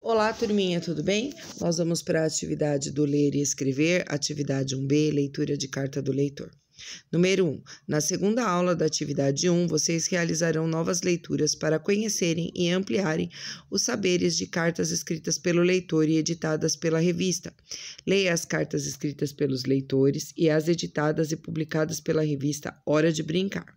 Olá, turminha, tudo bem? Nós vamos para a atividade do ler e escrever, atividade 1B, leitura de carta do leitor. Número 1. Na segunda aula da atividade 1, vocês realizarão novas leituras para conhecerem e ampliarem os saberes de cartas escritas pelo leitor e editadas pela revista. Leia as cartas escritas pelos leitores e as editadas e publicadas pela revista Hora de Brincar.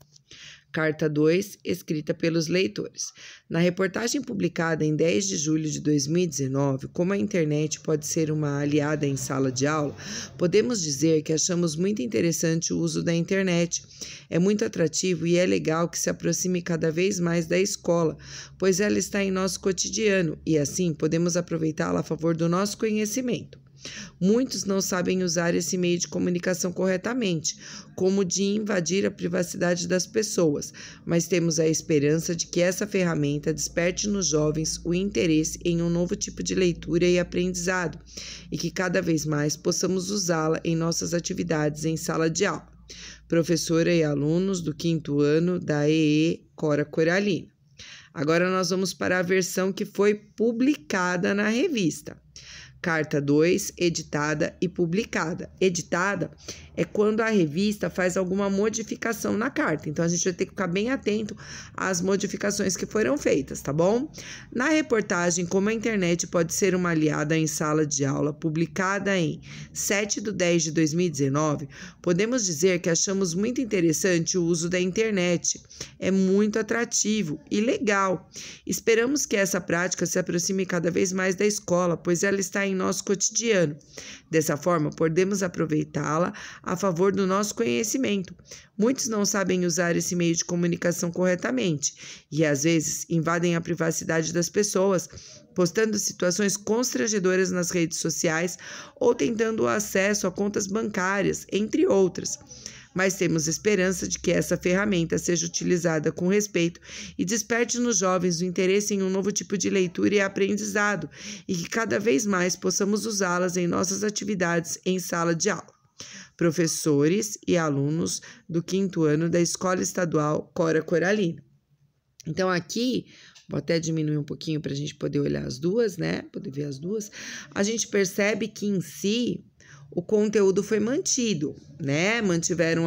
Carta 2, escrita pelos leitores. Na reportagem publicada em 10 de julho de 2019, como a internet pode ser uma aliada em sala de aula, podemos dizer que achamos muito interessante o uso da internet. É muito atrativo e é legal que se aproxime cada vez mais da escola, pois ela está em nosso cotidiano e assim podemos aproveitá-la a favor do nosso conhecimento. Muitos não sabem usar esse meio de comunicação corretamente, como de invadir a privacidade das pessoas, mas temos a esperança de que essa ferramenta desperte nos jovens o interesse em um novo tipo de leitura e aprendizado, e que cada vez mais possamos usá-la em nossas atividades em sala de aula. Professora e alunos do 5º ano da EE Cora Coralina. Agora nós vamos para a versão que foi publicada na revista. Carta 2, editada e publicada. Editada é quando a revista faz alguma modificação na carta. Então, a gente vai ter que ficar bem atento às modificações que foram feitas, tá bom? Na reportagem, como a internet pode ser uma aliada em sala de aula, publicada em 7 de 10 de 2019, podemos dizer que achamos muito interessante o uso da internet. É muito atrativo e legal. Esperamos que essa prática se aproxime cada vez mais da escola, pois ela está em nosso cotidiano. Dessa forma, podemos aproveitá-la a favor do nosso conhecimento. Muitos não sabem usar esse meio de comunicação corretamente e, às vezes, invadem a privacidade das pessoas, postando situações constrangedoras nas redes sociais ou tentando o acesso a contas bancárias, entre outras. Mas temos esperança de que essa ferramenta seja utilizada com respeito e desperte nos jovens o interesse em um novo tipo de leitura e aprendizado, e que cada vez mais possamos usá-las em nossas atividades em sala de aula. Professores e alunos do 5º ano da Escola Estadual Cora Coralina. Então, aqui, vou até diminuir um pouquinho para a gente poder olhar as duas, né? Poder ver as duas. A gente percebe que, em si, o conteúdo foi mantido, né? Mantiveram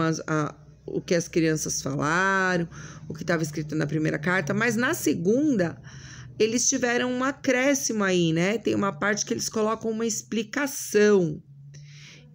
o que as crianças falaram, o que estava escrito na primeira carta, mas na segunda eles tiveram um acréscimo aí, né? Tem uma parte que eles colocam uma explicação.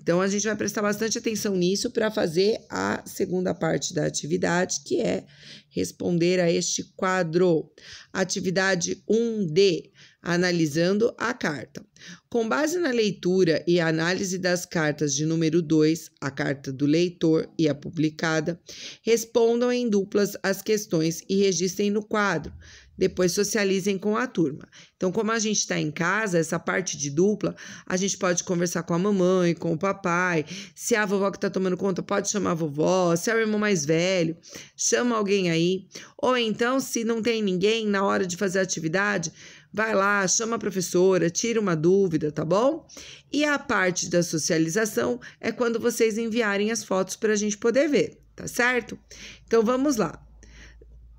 Então, a gente vai prestar bastante atenção nisso para fazer a segunda parte da atividade, que é responder a este quadro. Atividade 1D, analisando a carta. Com base na leitura e análise das cartas de número 2, a carta do leitor e a publicada, respondam em duplas as questões e registrem no quadro. Depois socializem com a turma. Então, como a gente está em casa, essa parte de dupla, a gente pode conversar com a mamãe, com o papai. Se é a vovó que está tomando conta, pode chamar a vovó. Se é o irmão mais velho, chama alguém aí. Ou então, se não tem ninguém na hora de fazer a atividade, vai lá, chama a professora, tira uma dúvida, tá bom? E a parte da socialização é quando vocês enviarem as fotos para a gente poder ver, tá certo? Então, vamos lá.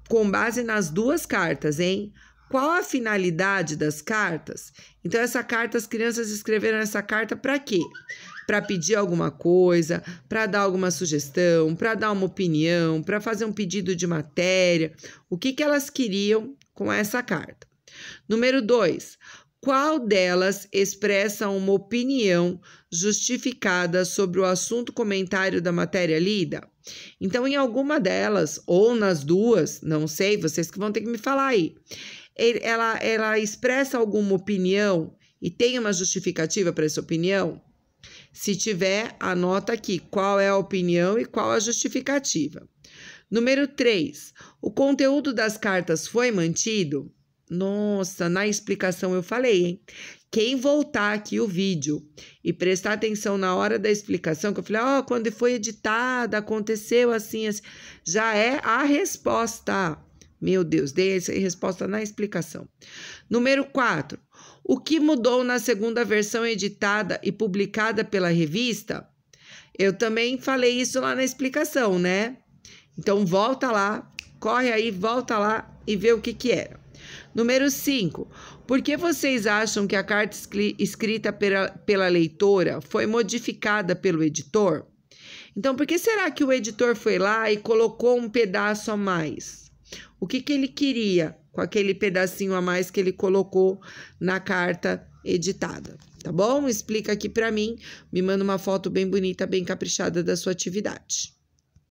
Com base nas duas cartas, hein? Qual a finalidade das cartas? Então, essa carta, as crianças escreveram essa carta para quê? Para pedir alguma coisa, para dar alguma sugestão, para dar uma opinião, para fazer um pedido de matéria. O que elas queriam com essa carta? Número 2. Qual delas expressa uma opinião justificada sobre o assunto comentário da matéria lida? Então, em alguma delas, ou nas duas, não sei, vocês que vão ter que me falar aí, ela expressa alguma opinião e tem uma justificativa para essa opinião? Se tiver, anota aqui qual é a opinião e qual a justificativa. Número 3. O conteúdo das cartas foi mantido? Nossa, na explicação eu falei, hein? Quem voltar aqui o vídeo e prestar atenção na hora da explicação, que eu falei, quando foi editada, aconteceu assim, assim, já é a resposta. Meu Deus, dei essa resposta na explicação. Número 4. O que mudou na segunda versão editada e publicada pela revista? Eu também falei isso lá na explicação, né? Então, volta lá, corre aí, volta lá e vê o que era. Número 5. Por que vocês acham que a carta escrita pela leitora foi modificada pelo editor? Então, por que será que o editor foi lá e colocou um pedaço a mais? O que ele queria com aquele pedacinho a mais que ele colocou na carta editada? Tá bom? Explica aqui para mim, me manda uma foto bem bonita, bem caprichada da sua atividade.